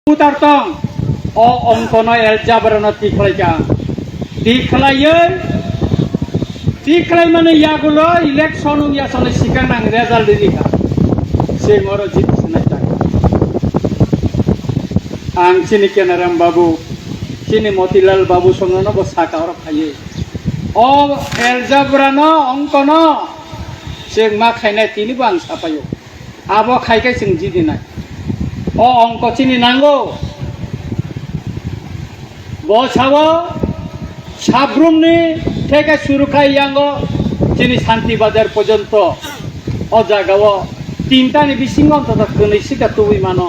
Putartong o ongkono eljabrano tiklai mana yagulo election ya sone sikang nang result dika se moro jitna tak ang sini kenaram babu sini motilal babu songono bo saka ora khaye o eljabrano ongkono se ma khaina tini bang sapayo abo khaikai sing jidina o ongko chini nango bo chawo সাব্রুমনি থেকে শুরু খাই Yango যিনি শান্তি বাজার পর্যন্ত ও জায়গাও তিনটানি বিশিঙ্গ অন্তত কনিষ্ঠিকা তুই মানো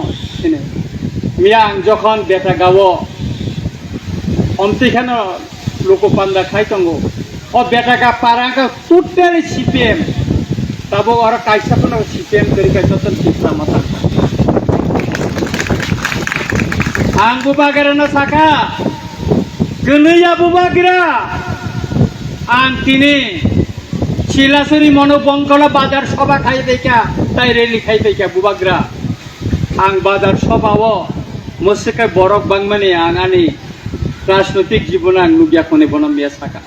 মিয়াং যখন বেটা গাও অন্তিখানো লোকপান্দা খাইতঙ্গো ও বেটাকা পারাঙ্কা টুটালি সিপিএম তাবো আর কাইসাপনা সিপিএম করি কাইতন তিসরা মাথা আঙ্গু বাগারানো সাকা Genaya bubagira antini silasuri mono bongkola bazar soba khai deika tai reli khai deika bubagira ang bazar soba o mosika borok bangmani angani রাজনৈতিক জীবন ang nugia kone bonam biasa saka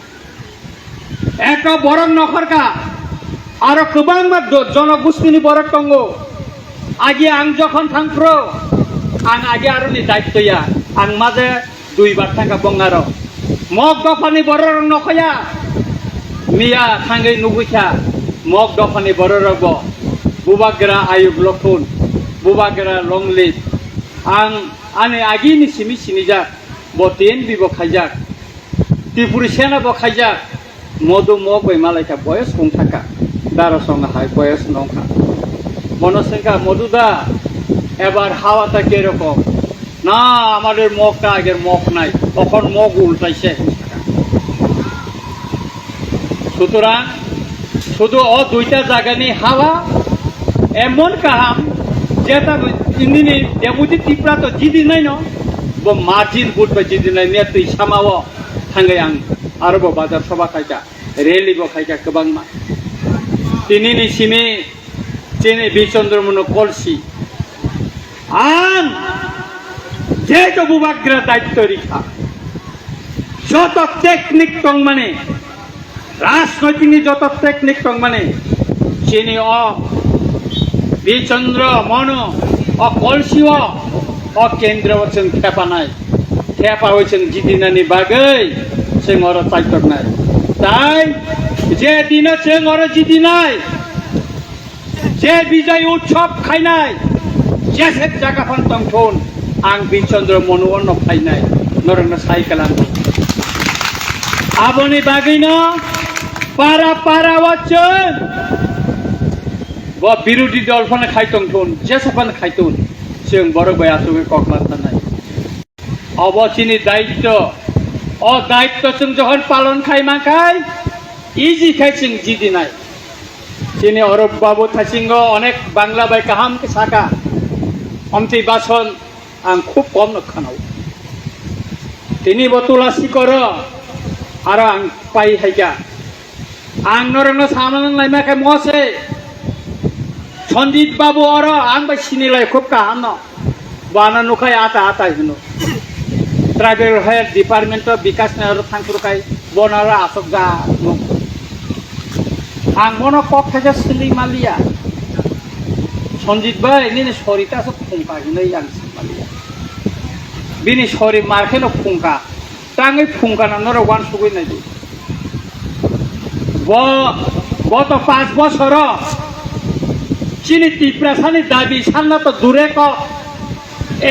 eka borok nokhorka aro kobang ma jonogostini borok tongo agi ang jokhon thangpro ang agi aro ni daitto ya ang maje দুই বার থাকা বঙ্গার mug দফানি বড় নখয়া মিয়া থাঙ্গै নুগুখা mug দফানি বড় রব বুবাগরা আয়ুব লক্ষণ বুবাগরা লংলিত আং আনে আগিনি সিমি সিনিজাক বতেন বিব খাইজাক ত্রিপুরি সেনা ব খাইজাক মধু মগ বই মালাইকা বয়স কম থাকা দারো সঙ্গে হাই বয়স নখা মনসংখ্যা মধুদা এবার হাওয়াটা কিরকম না আমাদের মগটা আগের মগ নাই তখন মগ উল্টাইছে সুতরাং শুধু ও দুইটা জায়গা নেই হাওয়া এমন কাহাম যেটা ইন্দিনি দেবুজি টিপরা তো জিদি নাই ন মার্জিন বুট বা জিদি নাই নে তুই সামাও থাঙ্গাই আং আরব বাজার সভা খাইকা রেলিব খাইকা গোबां मा তিনিনি সিমি চেনে বিচন্দ্রমন কলসি আং যেহেতু বুবাগ্রা দায়িত্ব রেখা যত টেকনিক টং মানে রাজনৈতিক যত টেকনিক টং মানে চিনি অ বিচন্দ্র মন অ কলসি অ কেন্দ্র হচ্ছেন খেপা নাই খেপা হয়েছেন জিদিনানি বাগৈ সে মর চাইতক নাই তাই যে দিন সে মর জিদি নাই যে বিজয় উৎসব খাই নাই যে সে জায়গা ফান টং ang Bichandra monuon of Hainai, Norana Saikalan. Aboni Bagina, para watcher. What Birudi Dolphin Kaitong tone, Jesapan Kaitun, Sing Borobayatu Koklatanai. Or watching it Daito, or Daito Johan Palon Kaimakai, easy catching Jidinai. Chini Orob Babu Tashingo, Onek Bangla by Kaham Kisaka, Omti Bason. আং খুব কম নখানাও তিনি বতুলাসি কর আর আং পাই হাইকা আং নরং সামান লাইমাকে মসে সঞ্জিত বাবু আর আং by সিনিলাই খুব কাহান বানা নুখাই আতা আতা হিনো ট্রাইবেল হেলথ ডিপার্টমেন্ট বিকাশ নেহরু থাংপুরকাই বনারা আসক যা আং মনো কক থাকা সিলি মালিয়া সঞ্জিত ভাই নিনে সরিতা সব ফুংকা হিনই আং মালিয়া বিনি শরীর মার্কেন ফুংকা টাঙ্গি ফুংকা নানোর ওয়ান সুগুই নাই গত 5 বছর চিনি টিপ্রাসানি দাবি সান্না তো দূরে ক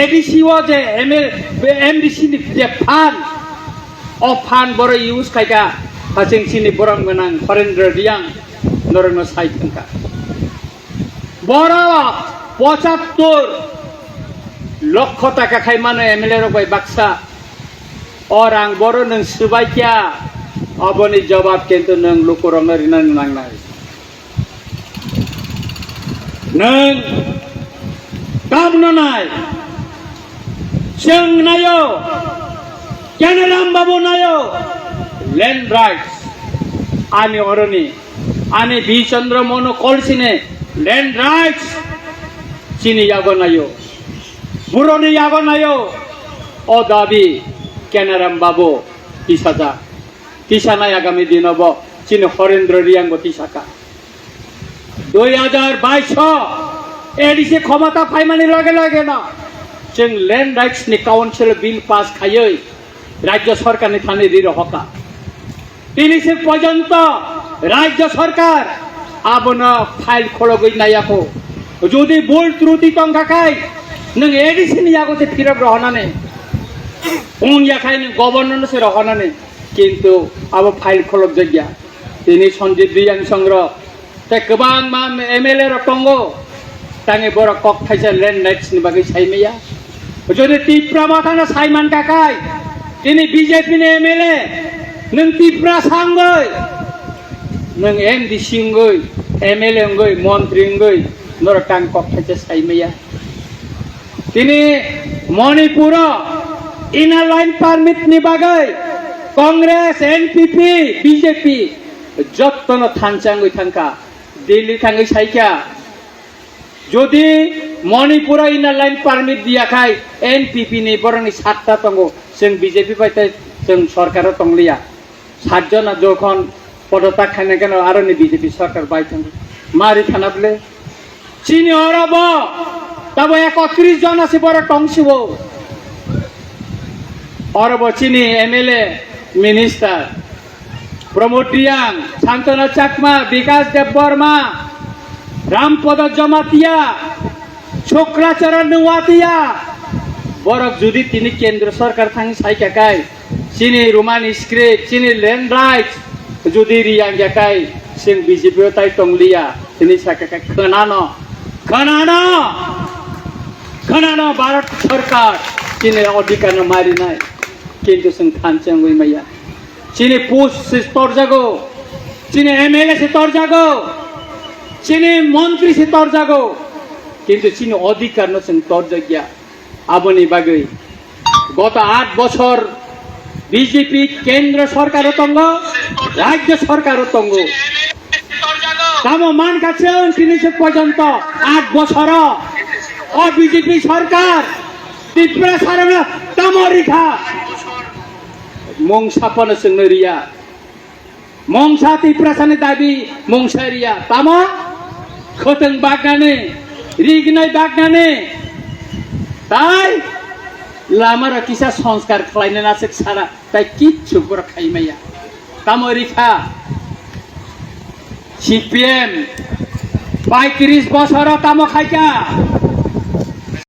এডিসি ও যে এমডিসি যে ফান ও ফান বড় ইউজ খাইকা হাচিং চিনি বরং গোনাং হরেন্দ্র রিয়াং নরেন্দ্র সাইথংকা বড় 75 লক্ষ টাকা খাই মানে এমএলএ রবাই বাক্সা और आं बरो नों सुबायकिया अबनि जवाब किन्तु नों लुकुरंनो रिनां नांनाय नों कामनो नाय जों नायो केनेराम बाबु नायो लैंड राइट्स आनि अरनि आनि बिचंद्र मनो कलसिने लैंड राइट्स चिनि यागो नायो buronnya yagon ayo o dabi kenaram babu tisaja tisana agami dinobo cini Horendra Rianggo tisaka 2022 ADC ক্ষমতা ফাইমানি লগে লগে না जों ল্যান্ড রাইটস नि काउन्सिल बिल पास खायै राज्य सरकारनि थाने दिर हका तिनिसे पर्यन्त राज्य सरकार आबनो फाइल खलगै नायाखौ যদি ভুল ত্রুটি টংকাকাই नों एडिसि नि यागोते फिरब रहनानै उन याखाय नों गभर्नर से रहनानै किन्तु आबो फाइल खलग जग्या तिनि सन्जित रियां संग्रह ता गोबां मा एमएलए र टंगो तांगे बर कक थाइसा ল্যান্ড রাইটস नि बागै साइमेया যদি ত্রিপুরা মাথানা সাইমান কাকাই তিনি বিজেপি নি এমএলএ नों ত্রিপুরা सांगै नों एमडि सिंगै एमएलए ngै मन्त्री ngै नर टां कक थाइसा साइमेया তিনি मणिपुर इनार लाइन पारमिट नि बागै कांग्रेस एनपीपी बीजेपी जत्तन थानचांगै थांका दिल्ली थांगै साइका যদি मणिपुर इनार लाइन पारमिट दियाखाय एनपीपी नि बरनि 7टा तंगो जों बीजेपी पाइते जों सरकार तंगलिया 7 जना যখন পদত্যাগ খানে কেন আর নি बीजेपी सरकार बाइथां मारि खानाबले চিনি অরব तब 31 জন আছে বড় টংসিব অরব চিনি এমএলএ মিনিস্টার प्रमोद रियां शांतना चाकमा विकास देबबर्मा रामपद जमातिया छोक्राचरण नुवातिया बरक जुदी तिनी केंद्र सरकार थांग साइकाकाय चिनी रोमान स्क्रिप्ट चिनी लैंड राइट्स जुदी रियां जाकाय सिं बीजेपी ताई टंगलिया तिनी साकाकाय खनानो भारत सरकार चिनी अधिकार मारिनाय किन्तु जों थानचांगै मैया चिनी पोस्ट से तोर जागो चिनी एमएलए से तोर जागो चिनी मंत्री से तोर जागो किन्तु चिनी अधिकार न जों तोर जागिया आबनि बागै गत 8 বছর बीजेपी केंद्र सरकार तंग राज्य सरकार तंग तामो मान काछें तिनिसे पर्यन्त 8 বছর ओ बीजेपी सरकार त्रिपुरा सारना तामरिखा मंसापन सेंगरिया मंसा त्रिपुरासानि दाबि मंसारिया तामा खोथों बागनानै रिगनाय बागनानै ताई लामारा किसा संस्कार खालायनो नासक सारा ताई किच्छु बर खाइमाया तामरिखा सीपीएम 35 বছর तामो खाइका